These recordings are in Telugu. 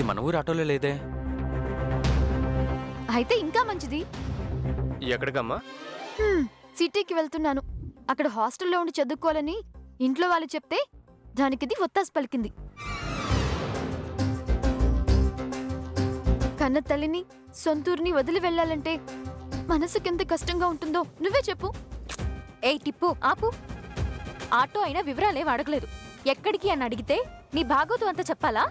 మన ఊరు ఆటోలో లేదే. అయితే ఇంకా మంచిది. ఎక్కడికమ్మా? సిటీకి వెళ్తున్నాను. అక్కడ హాస్టల్లో ఉండి చదువుకోవాలని ఇంట్లో వాళ్ళు చెప్తే దానికిది ఒత్తాసు పలికింది. కన్న తల్లిని సొంతూరిని వదిలి వెళ్ళాలంటే మనసుకెంత కష్టంగా ఉంటుందో నువ్వే చెప్పు. ఏయ్ టిప్పు, ఆపు. ఆటో అయినా వివరాలేం అడగలేదు. ఎక్కడికి అని అడిగితే నీ భాగోతం అంతా చెప్పాలా?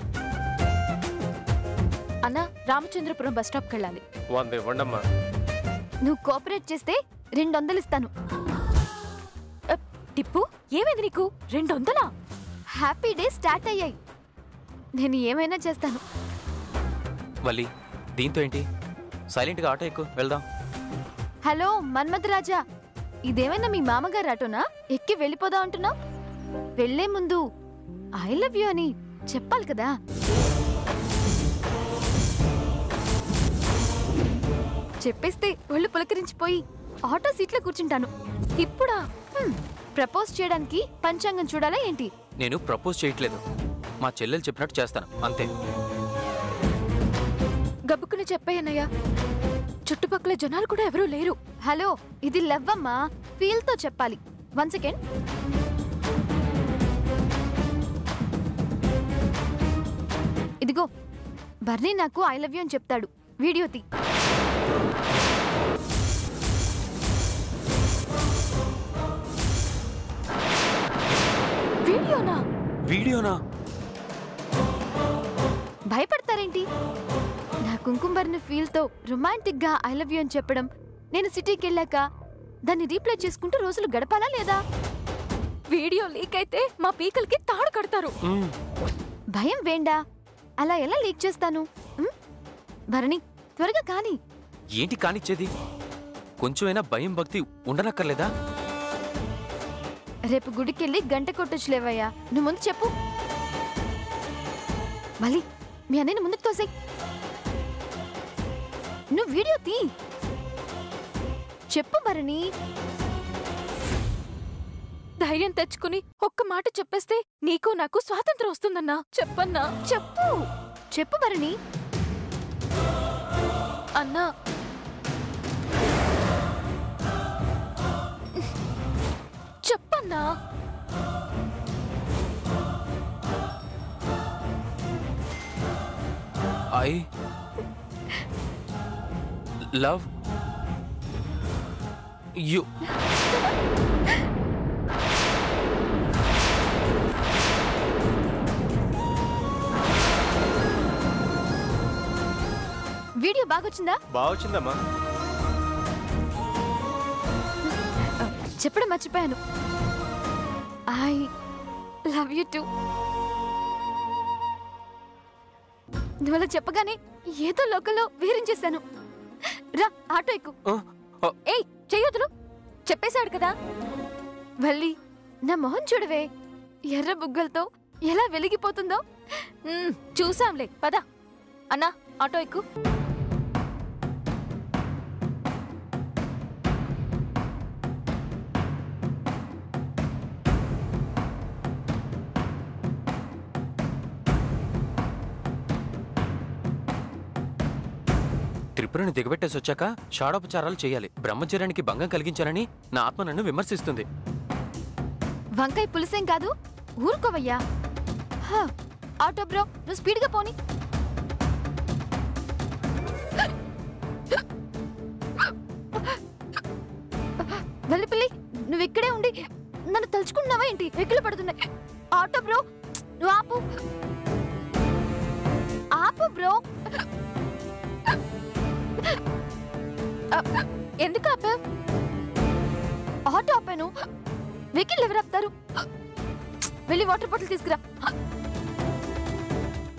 అన్నా, రామచంద్రపురం బస్టాప్కి వెళ్ళాలి. 100 ఇవ్వండమ్మా. నువ్వు కోఆపరేట్ చేస్తే 200 ఇస్తాను. టిప్పు, ఏమైంది నీకు? 200? హ్యాపీ డే స్టార్ట్ అయ్యాయి. నేను ఏమైనా చేస్తాను. వల్లి, దీంతో ఏంటి? సైలెంట్గా ఆటో ఎక్కు, వెళ్దాం. హలో మన్మథ్ రాజా, ఇదేమైనా మీ మామగారు ఆటోనా? ఎక్కి వెళ్ళిపోదా అంటున్నావు? వెళ్లే ముందు ఐ లవ్ యూ అని చెప్పాలి కదా. చెప్పేస్తే ఒళ్ళు పులకరించిపోయి ఆటో సీట్లో కూర్చుంటాను. ఇప్పుడా? ప్రపోజ్ చేయడానికి పంచాంగం చూడాలా ఏంటి? నేను ప్రపోజ్ చేయట్లేదు, మా చెల్లెలు చెప్పినట్టు చేస్తాను అంతే. గబుక్కుని చెప్పాయన్నయ్య, చుట్టుపక్కల జనాలు కూడా ఎవరూ లేరు. హలో, ఇది లవ్ అమ్మా, ఫీల్ తో చెప్పాలి. 1 సెకండ్. ఇదిగో, బర్నీ నాకు ఐ లవ్ యూ అని చెప్తాడు. వీడియో తీ. వీడియోనా? వీడియోనా? భయపడతారేంటి? నా కుంకుమర్ని ఫీల్ తో రొమాంటిక్ గా ఐ లవ్ యూ అని చెప్పడం, నేను సిటీకి వెళ్ళాక దాన్ని రీప్లే చేసుకుంటూ రోజులు గడపాలా లేదా? వీడియో లీక్ అయితే మా పీకల్కి తాడు కడతారు. భయం వేండా, అలా ఎలా లీక్ చేస్తాను? భరణి, త్వరగా కాని. ఏంటి కానిచ్చేది? కొంచెమైనా భయం భక్తి ఉండనక్కర్లేదా? రేపు గుడికెళ్ళి గంట కొట్టొచ్చులేవయ్యా. నువ్వు ముందు చెప్పు. మళ్ళీ మీ అన్నయ్యని ముందుకు తోసేయ్. నువ్వు వీడియో తీ. చెప్పు భరణి. ధైర్యం తెచ్చుకుని ఒక్క మాట చెప్పేస్తే నీకు నాకు స్వాతంత్రం వస్తుందన్నా. చెప్పన్నా. చెప్పు చెప్పు భరణి. అన్నా, చెప్పన్నా. I love you. వీడియో బాగొచ్చిందా? బాగొచ్చిందమ్మా. చెప్పడం మర్చిపోయాను. I love you two. నువ్వు అలా చెప్పగానే ఏదో లోకల్లో వేరించేశాను. రా, ఆటో ఎక్కు. ఏయ్, చెయ్యొద్దులు. చెప్పేశాడు కదా. వల్లి, నా మొహం చూడవే, ఎర్ర బుగ్గలతో ఎలా వెలిగిపోతుందో. చూసాంలే, పద. అన్నా, ఆటో ఎక్కు. త్రిపురని దిగబెట్టేసి వచ్చాక షాడోపచారాలు చేయాలి. బ్రహ్మచర్యానికి భంగం కలిగించానని నా ఆత్మ నన్ను విమర్శిస్తుంది. వంకాయ పులిసేం కాదు, ఊరుకోవయ్యా. ఆటో బ్రో, నువ్వు స్పీడ్గా పోని. వల్లిపల్లి, నువ్వు ఇక్కడే ఉండి నన్ను తలుచుకుంటున్నావా ఏంటి? ఎక్కలు పడుతున్నాయి. ఆటో బ్రో, నువ్వు ఆపు. ఆపు బ్రో. ఎందుకు ఆపా? ఆటో ఆపాను. వెహికల్ ఎవరు ఆపుతారు? వెళ్ళి వాటర్ బాటిల్ తీసుకురా.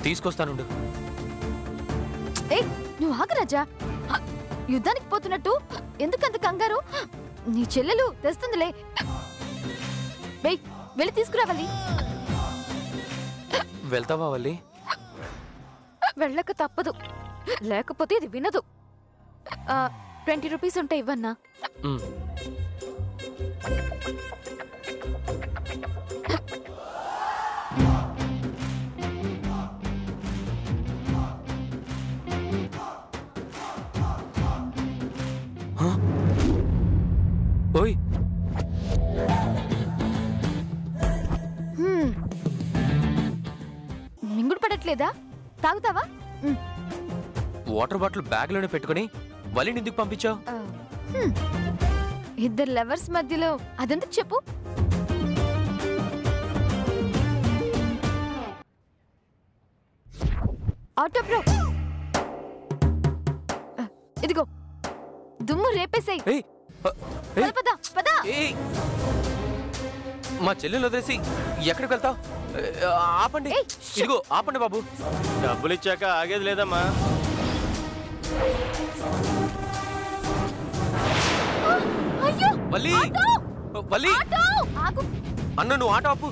తీసుకొస్తానుండు. ఏయ్, నువ్వు ఆగరాజా. యుద్ధానికి పోతున్నట్టు ఎందుకంత కంగారు? నీ చెల్లెలు తెస్తుందిలే. వెళ్ళి తీసుకురావాలి. వెళ్తావా వల్లి? వెళ్ళక తప్పదు, లేకపోతే ఇది వినదు. 20 రూపీస్ ఉంటే ఇవ్వన్నా. ఓయ్ మింగుడు పడట్లేదా? తాగుతావా? వాటర్ బాటిల్ బ్యాగ్ లోనే పెట్టుకుని వలిని ఎందుకు పంపించావు? ఇద్దరు లవర్స్ మధ్యలో అదెందుకు చెప్పు? ఆటో బ్రో, ఇదిగో దుమ్ము రేపేసాయి. పద పద. మా చెల్లెలు వదిలేసి ఎక్కడికి వెళ్తావు? ఆపండి. ఇదిగో ఆపండి బాబు. డబ్బులు ఇచ్చాక ఆగేది లేదమ్మా. వల్లి వల్లి అన్న నువ్వు ఆటో ఆపు.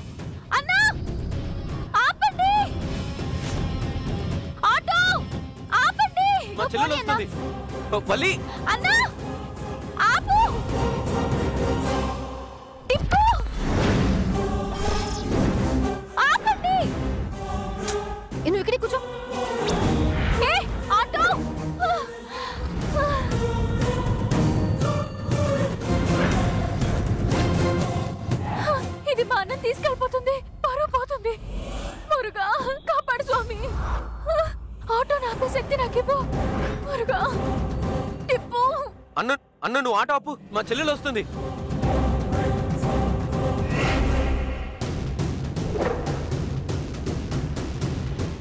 మా చెల్లెలు వస్తుంది. వల్లి నువ్వు ఇక్కడే కూర్చో. ఇది మా అన్నం తీసుకెళ్ళిపోతుంది, పరువు పోతుంది. మురుగా కాపాడు స్వామి. ఆటో నాపే శక్తి నాకివ్వు మురుగా. టిప్పు అన్న నువ్వు ఆటో ఆపు. మా చెల్లెలు వస్తుంది.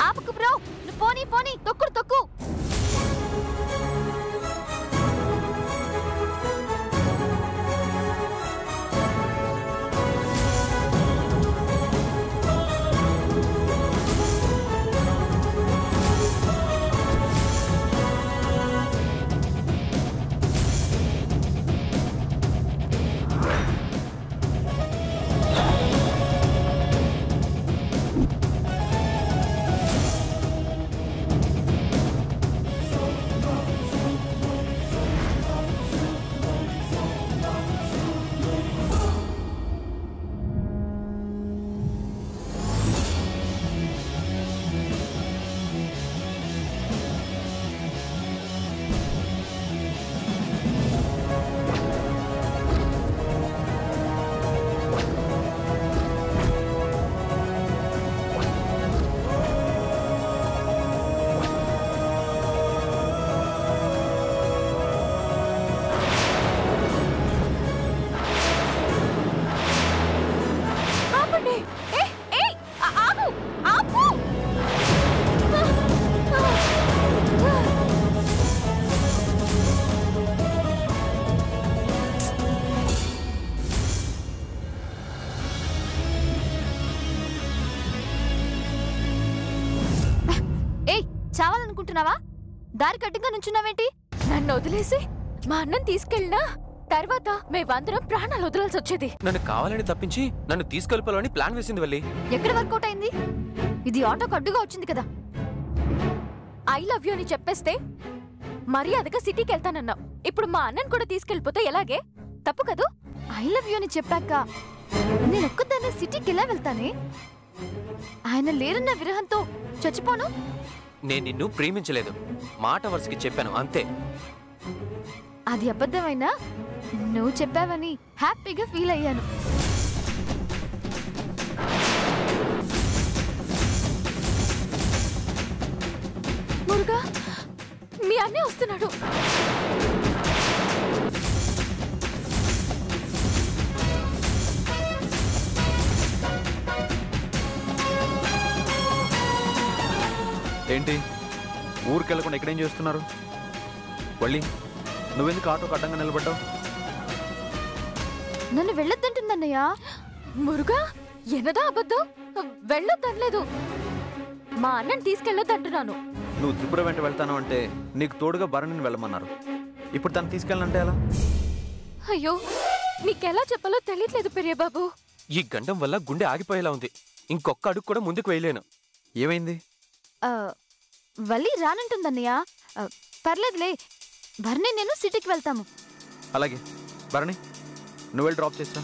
ఆపకు బ్రో, నువ్వు పోనీ పోనీ, తొక్కుడు తొక్కు. చావాలనుకుంటున్నావా? దారి కట్టుగా నుంచున్నావేంటి? నన్ను వదిలేసి మా అన్నం తీసుకెళ్ళినా తర్వాత మేమందరం ప్రాణాలు వదలాల్సి వచ్చేది. నన్ను కావాలని తప్పించి నన్ను తీసుకెళ్ళిపోవాలని ప్లాన్ వేసింది వల్లి. ఎక్కడ వర్కౌట్ అయింది? ఇది ఆటోకు అడ్డుగా వచ్చింది కదా. ఐ లవ్ యూ అని చెప్పేస్తే మర్యాదగా సిటీకి వెళ్తానన్నావు. ఇప్పుడు మా అన్నను కూడా తీసుకెళ్ళిపోతే ఎలాగే? తప్పు కదూ? ఐ లవ్ యూ అని చెప్పాక నేను ఒక్కదాన్ని సిటీకి ఎలా వెళ్తానే? ఆయన లేరన్న విరహంతో చచ్చిపోను. నేను నిన్ను ప్రేమించలేదు, మాట వరుసకి చెప్పాను అంతే. అది అబద్ధమైనా నువ్వు చెప్పావని హ్యాపీగా ఫీల్ అయ్యాను. మురుగా, మీ అన్నే వస్తున్నాడు. ఏంటి ఊరికెళ్ళకుండా ఎక్కడేం చేస్తున్నారు? వల్లి, నువ్వెందుకు ఆటోకు అడ్డంగా నిలబడ్డావు? నన్ను వెళ్ళొద్దంటుందన్నయ్య. మురుగా, ఎనదా అబద్ధం? వెళ్ళొద్దనలేదు, మా అన్నని తీసుకెళ్ళొద్దంటున్నాను. నువ్వు త్రిపుర వెంట వెళ్తాను అంటే నీకు తోడుగా భరణిని వెళ్ళమన్నారు. ఇప్పుడు తను తీసుకెళ్ళనంటే ఎలా? అయ్యో, నీకెలా చెప్పాలో తెలియట్లేదు పెరియబాబు. ఈ గండం వల్ల గుండె ఆగిపోయేలా ఉంది. ఇంకొక్క అడుగు కూడా ముందుకు వేయలేను. ఏమైంది? వల్లి రానంటుందన్నయ్య. పర్లేదులే, భరణి నేను సిటీకి వెళ్తాము. అలాగే భరణి, నువ్వు వెళ్ళి డ్రాప్ చేస్తా.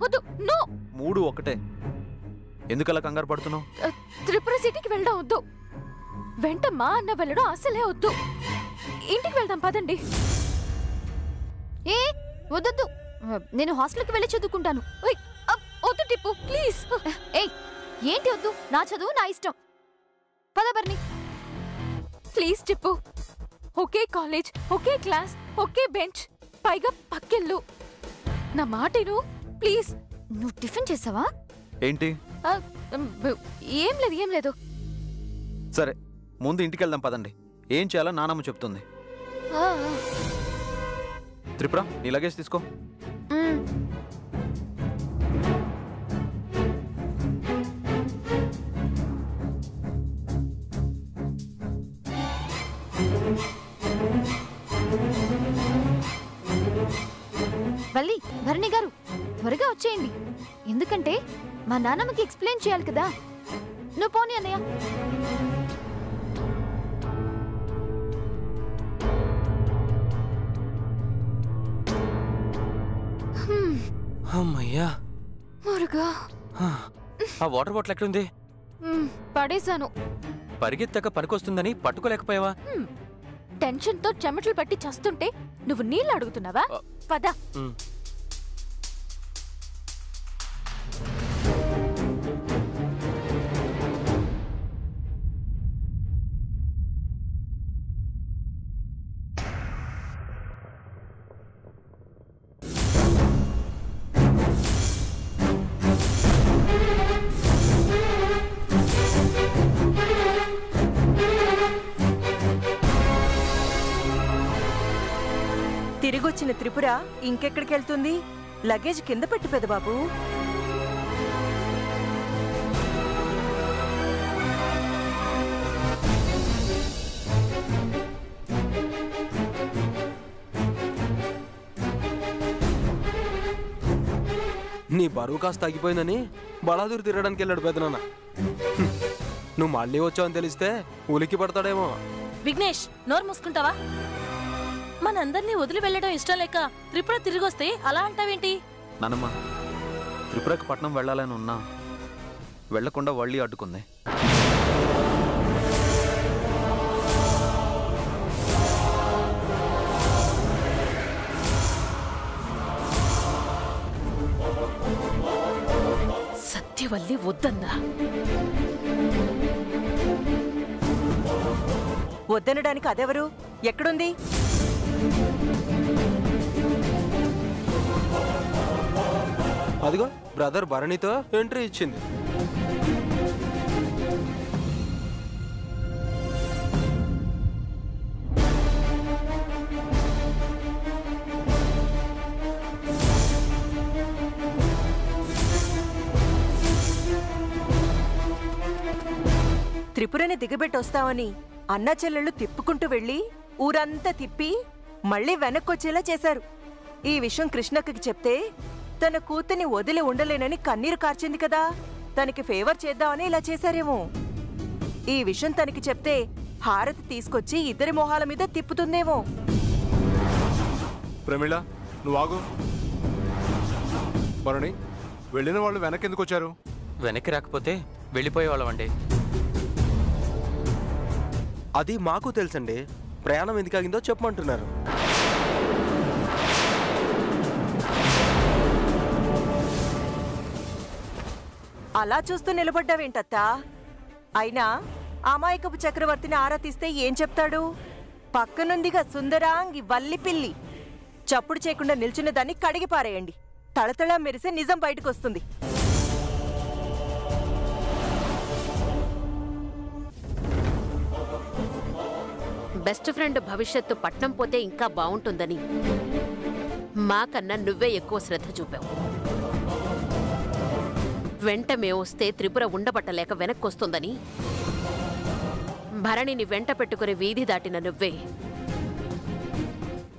వద్దు, నో. మూడు ఒకటే. ఎందుకలా కంగారు పడుతున్నావు? త్రిపుర సిటీకి వెళ్ళడం వద్దు. వెంట మా అన్న వెళ్ళడం అసలే వద్దు. ఇంటికి వెళ్దాం పదండి. ఏ వద్దొద్దు, నేను హాస్టల్కి వెళ్ళి చదువుకుంటాను. వద్దు టిప్పు ప్లీజ్. ఏయ్ ఏంటి వద్దు? నా చదువు నా ఇష్టం. పద బర్ని. ప్లీజ్ టిప్పు, ఒకే కాలేజ్, ఒకే క్లాస్, ఒకే బెంచ్, పైగా పక్కెళ్ళు. నా మాటను ప్లీజ్. నువ్వు టిఫిన్ చేసావా? ఏంటి? ఏం లేదు. సరే ముందు ఇంటికి వెళ్దాం పదండి. ఏం చేయాలో నానమ్మ చెప్తుంది. త్రిపుర నీ లగేజ్ తీసుకో. వల్లి, భరణి గారు త్వరగా వచ్చేయండి. ఎందుకంటే మా నాన్నమ్మకి ఎక్స్ప్లెయిన్ చేయాలి కదా. నువ్వు పోనీ అన్నయ్య. అమ్మయ్యా. మురుగా, ఆ వాటర్ బాటిల్ ఎక్కడుంది? పడేశాను. పరిగెత్తక పనికొస్తుందని పట్టుకోలేకపోయావా? టెన్షన్తో చెమటలు పట్టి చస్తుంటే నువ్వు నీళ్ళు అడుగుతున్నావా? పద. తిరిగొచ్చిన త్రిపుర ఇంకెక్కడికెళ్తుంది? లగేజ్ కింద పెట్టి పెదబాబు. నీ బరువు కాస్త తగ్గిపోయిందని బలాదూరు తిరగడానికి వెళ్ళాడు పెదనాన్న. నువ్వు మళ్ళీ వచ్చావని తెలిస్తే ఉలికి పడతాడేమో. విఘ్నేష్, నోరు మూసుకుంటావా? మనందరినీ వదిలి వెళ్ళడం ఇష్టం లేక త్రిపుర తిరిగొస్తే అలా అంటావేంటి? నానమ్మ, త్రిపురకు పట్నం వెళ్ళాలని ఉన్నా వెళ్లకుండా వళ్ళీ అడ్డుకుంది. సత్యవల్లి వద్దన్నా. వద్దనడానికి అదెవరు? ఎక్కడుంది? అదిగో బ్రదర్ భరణితో ఎంట్రీ ఇచ్చింది. త్రిపురని దిగబెట్టొస్తావని అన్నా చెల్లెళ్ళు తిప్పుకుంటూ వెళ్ళి ఊరంతా తిప్పి మళ్ళీ వెనక్కొచ్చేలా చేశారు. ఈ విషయం కృష్ణక్కకి చెప్తే తన కూతుర్ని వదిలి ఉండలేనని కన్నీరు కార్చింది కదా. తనకి ఫేవర్ చేద్దామని ఇలా చేశారేమో. ఈ విషయం తనకి చెప్తే హారతి తీసుకొచ్చి ఇద్దరి మొహాల మీద తిప్పుతుందేమో. ప్రమీళ, నువ్వు ఆగు. భరణి, వెళ్ళిన వాళ్ళు వెనక్కి ఎందుకు వచ్చారు? వెనక్కి రాకపోతే వెళ్ళిపోయేవాళ్ళమండి. అది మాకు తెలుసండి. ప్రయాణం ఎందుకు ఆగిందో చెప్పమంటున్నారు. అలా చూస్తూ నిలబడ్డావేంటత్తా? అయినా అమాయకపు చక్రవర్తిని ఆరా తీస్తే ఏం చెప్తాడు? పక్కనుందిగా సుందరాంగి వల్లి పిల్లి. చప్పుడు చేయకుండా నిల్చున్న దాన్ని కడిగి పారేయండి. తళతళ మెరిసే నిజం బయటకొస్తుంది. బెస్ట్ ఫ్రెండ్ భవిష్యత్తు పట్నం పోతే ఇంకా బాగుంటుందని మాకన్నా నువ్వే ఎక్కువ శ్రద్ధ చూపావు. వెంట మేమొస్తే త్రిపుర ఉండబట్టలేక వెనక్కొస్తుందని భరణిని వెంట పెట్టుకుని వీధి దాటిన నువ్వే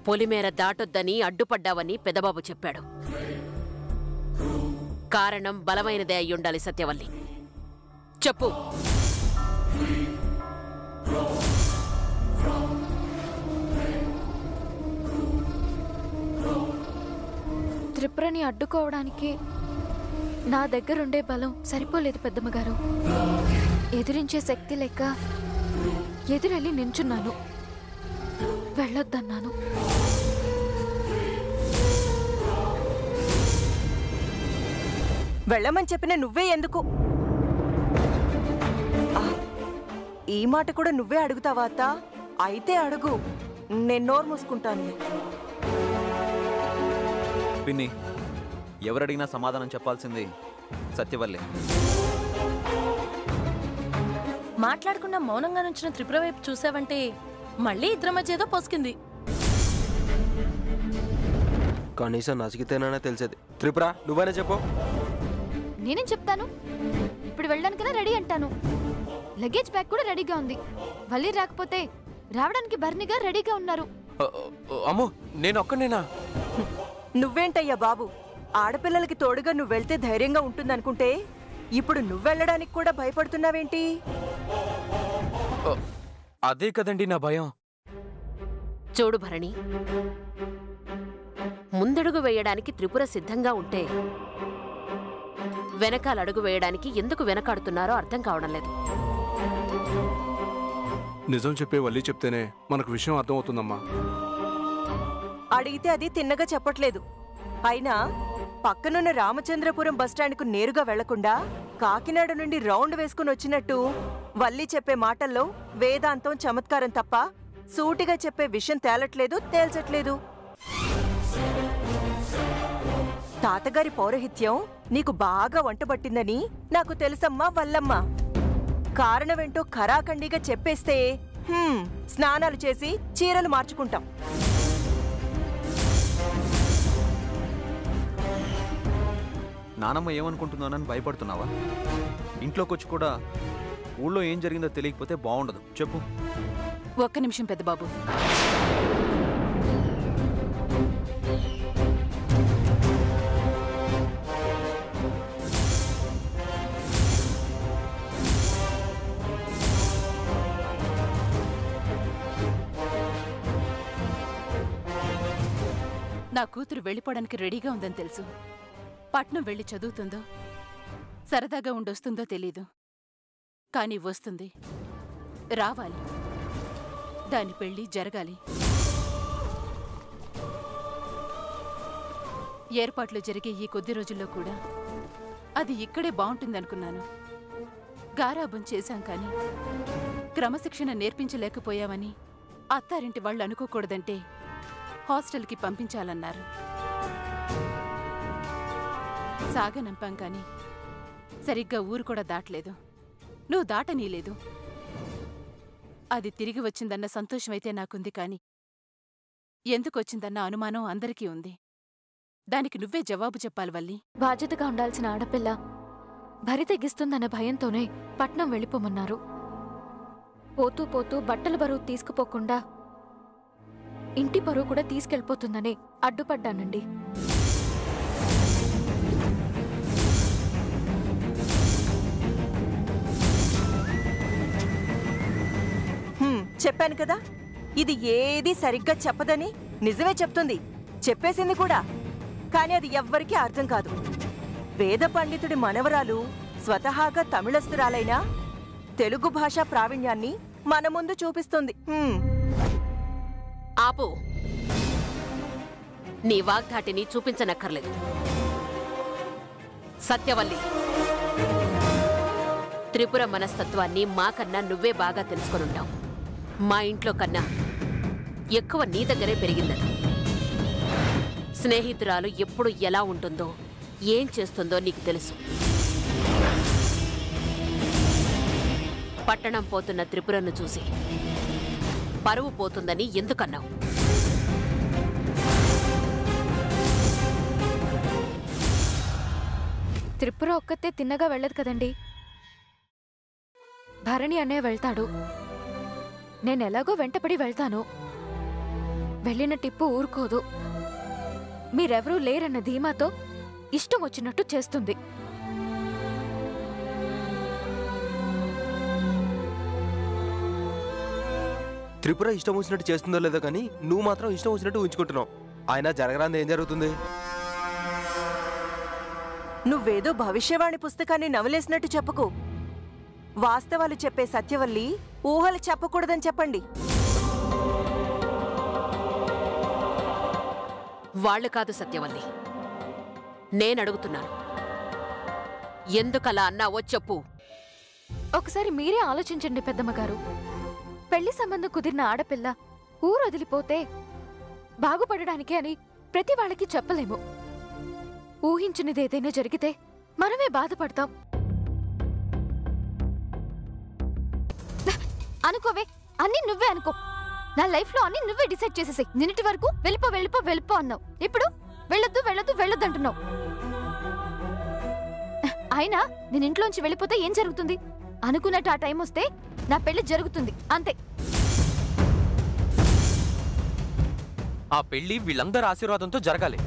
పొలిమేర దాటొద్దని అడ్డుపడ్డావని పెదబాబు చెప్పాడు. కారణం బలమైనదే అయ్యుండాలి సత్యవల్లి. చెప్పు. త్రిపురని అడ్డుకోవడానికి నా దగ్గరుండే బలం సరిపోలేదు పెద్దమ్మగారు. ఎదిరించే శక్తి లెక్క ఎదురెళ్ళి నించున్నాను. వెళ్ళొద్దన్నాను. వెళ్ళమని చెప్పిన నువ్వే ఎందుకు? ఈ మాట కూడా నువ్వే అడుగుతావా అత్త? అయితే అడుగు, నేను నోరు మూసుకుంటాను. పిన్ని, ఎవరడిగినా సమాధానం చెప్పాల్సింది సత్యవల్లే. మాట్లాడకుండా మౌనంగా నుంచిన త్రిపుర వైపు చూసావంటే మళ్ళీ ఇద్దరి మధ్య ఏదో పొసికింది. కనీసం నసిగితేనైనా తెలిసేది. త్రిపుర, నువ్వైనా చెప్పు. నేనేం చెప్తాను? ఇప్పుడు వెళ్ళడానికైనా రెడీ అంటాను. లగేజ్ బ్యాగ్ కూడా రెడీగా ఉంది. వల్లి రాకపోతే రావడానికి భరణిగా రెడీగా ఉన్నారు. అమ్మో, నేను ఒక్కనేనా? నువ్వేంటయ్యా బాబు, ఆడపిల్లలకి తోడుగా నువ్వు వెళ్తే ధైర్యంగా ఉంటుందనుకుంటే ఇప్పుడు నువ్వెళ్ళడానికి కూడా భయపడుతున్నావేంటి? అదే కదండి నా భయం. చూడు భరణి, ముందడుగు వేయడానికి త్రిపుర సిద్ధంగా ఉంటే వెనకాల అడుగు వేయడానికి ఎందుకు వెనకాడుతున్నారో అర్థం కావడం లేదు. నిజం చెప్పే వల్లి చెప్తేనే మనకు విషయం అర్థమవుతుందమ్మా. అడిగితే అది తిన్నగా చెప్పట్లేదు. అయినా పక్కనున్న రామచంద్రపురం బస్టాండ్కు నేరుగా వెళ్లకుండా కాకినాడ నుండి రౌండ్ వేసుకుని వచ్చినట్టు వల్లి చెప్పే మాటల్లో వేదాంతం, చమత్కారం తప్ప సూటిగా చెప్పే విషయం తేలట్లేదు, తేల్చట్లేదు. తాతగారి పౌరహిత్యం నీకు బాగా వంటబట్టిందని నాకు తెలుసమ్మా వల్లమ్మ. కారణమేంటో ఖరాఖండిగా చెప్పేస్తే స్నానాలు చేసి చీరలు మార్చుకుంటాం. నానమ్మ ఏమనుకుంటున్నానని భయపడుతున్నావా? ఇంట్లోకి వచ్చి కూడా ఊళ్ళో ఏం జరిగిందో తెలియకపోతే బాగుండదు. చెప్పు. ఒక్క నిమిషం పెద్దబాబు. నా కూతురు వెళ్ళిపోవడానికి రెడీగా ఉందని తెలుసు. పట్నం వెళ్ళి చదువుతుందో సరదాగా ఉండొస్తుందో తెలీదు, కానీ వస్తుంది, రావాలి. దాని పెళ్లి జరగాలి. ఏర్పాట్లు జరిగే ఈ కొద్ది రోజుల్లో కూడా అది ఇక్కడే బాగుంటుందనుకున్నాను. గారాబం చేశాం కానీ క్రమశిక్షణ నేర్పించలేకపోయామని అత్తారింటి వాళ్ళు అనుకోకూడదంటే హాస్టల్కి పంపించాలన్నారు. సాగనంపాం కానీ సరిగ్గా ఊరు కూడా దాటలేదు. నువ్వు దాటనీలేదు. అది తిరిగి వచ్చిందన్న సంతోషమైతే నాకుంది, కాని ఎందుకొచ్చిందన్న అనుమానం అందరికీ ఉంది. దానికి నువ్వే జవాబు చెప్పాలి వల్లి. బాధ్యతగా ఉండాల్సిన ఆడపిల్ల భరి తెగిస్తుందన్న భయంతోనే పట్నం వెళ్ళిపోమన్నారు. పోతూ పోతూ బట్టల బరువు తీసుకుపోకుండా ఇంటి బరువు కూడా తీసుకెళ్ళిపోతుందని అడ్డుపడ్డానండి. చెప్పాను కదా, ఇది ఏది సరిగ్గా చెప్పదని. నిజమే చెప్తుంది, చెప్పేసింది కూడా. కాని అది ఎవ్వరికీ అర్థం కాదు. వేద పండితుడి మనవరాలు స్వతహాగా తమిళస్తురాలైనా తెలుగు భాషా ప్రావీణ్యాన్ని మన ముందు చూపిస్తుంది. ఆపు. నీ వాగ్ధాటిని చూపించనక్కర్లేదు. సత్యవల్లి, త్రిపుర మనస్తత్వాన్ని మాకన్నా నువ్వే బాగా తెలుసుకొనుంటావు. మా ఇంట్లో కన్నా ఎక్కువ నీ దగ్గరే పెరిగిందని. స్నేహితురాలు ఎప్పుడు ఎలా ఉంటుందో, ఏం చేస్తుందో నీకు తెలుసు. పట్టణం పోతున్న త్రిపురను చూసి పరువు పోతుందని ఎందుకన్నావు? త్రిపుర ఒక్కతే తిన్నగా వెళ్ళదు కదండి. భరణి అనే వెళ్తాడు. నేనెలాగో వెంటపడి వెళ్తాను. వెళ్ళిన టిప్పు ఊరుకోదు. మీరెవరూ లేరన్న ధీమాతో ఇష్టం వచ్చినట్టు చేస్తుంది. త్రిపుర ఇష్టం వచ్చినట్టు చేస్తుందో లేదో కానీ నువ్వు మాత్రం ఇష్టం వచ్చినట్టు ఉంచుకుంటున్నావు. ఆయన జరగరాంది ఏం జరుగుతుంది? నువ్వేదో భవిష్యవాణి పుస్తకాన్ని నవలేసినట్టు చెప్పుకో. వాస్తవాలు చెప్పే సత్యవల్లి ఊహలు చెప్పకూడదని చెప్పండి. వాళ్ళు కాదు సత్యవల్లి, నేనడుగుతున్నాను. ఎందుకలా అన్నావో చెప్పు. ఒకసారి మీరే ఆలోచించండి పెద్దమ్మగారు. పెళ్లి సంబంధం కుదిరిన ఆడపిల్ల ఊరు వదిలిపోతే బాగుపడడానికే అని ప్రతి వాళ్ళకి చెప్పలేము. ఊహించినదేదైనా జరిగితే మనమే బాధపడతాం. అనుకోవే, అన్నీ నువ్వే అనుకో. నా లైఫ్ లో అన్ని నువ్వే డిసైడ్ చేసేసాయి. నిన్నటి వరకు వెళ్ళిపో వెళ్ళిపో వెళ్ళిపో అన్నావు, ఇప్పుడు వెళ్ళొద్దు వెళ్ళొద్దు వెళ్ళొద్దు అంటున్నావు. అయినా నేను ఇంట్లోంచి వెళ్ళిపోతే ఏం జరుగుతుంది? అనుకున్నట్టు ఆ టైం వస్తే నా పెళ్లి జరుగుతుంది, అంతే. ఆ పెళ్లి వీళ్ళందరి ఆశీర్వాదంతో జరగాలి.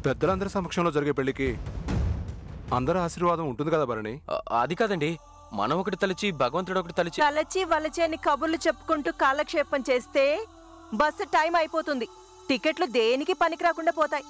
పెద్దలందరి సమక్షంలో జరిగే పెళ్లికి అందరి ఆశీర్వాదం ఉంటుంది కదా భరణి. అది కాదండి, మనం ఒకటి తలిచి భగవంతుడు ఒకటి తలిచి తలచి వలచి అని కబుర్లు చెప్పుకుంటూ కాలక్షేపం చేస్తే బస్సు టైం అయిపోతుంది. టికెట్లు దేనికి పనికి రాకుండా పోతాయి.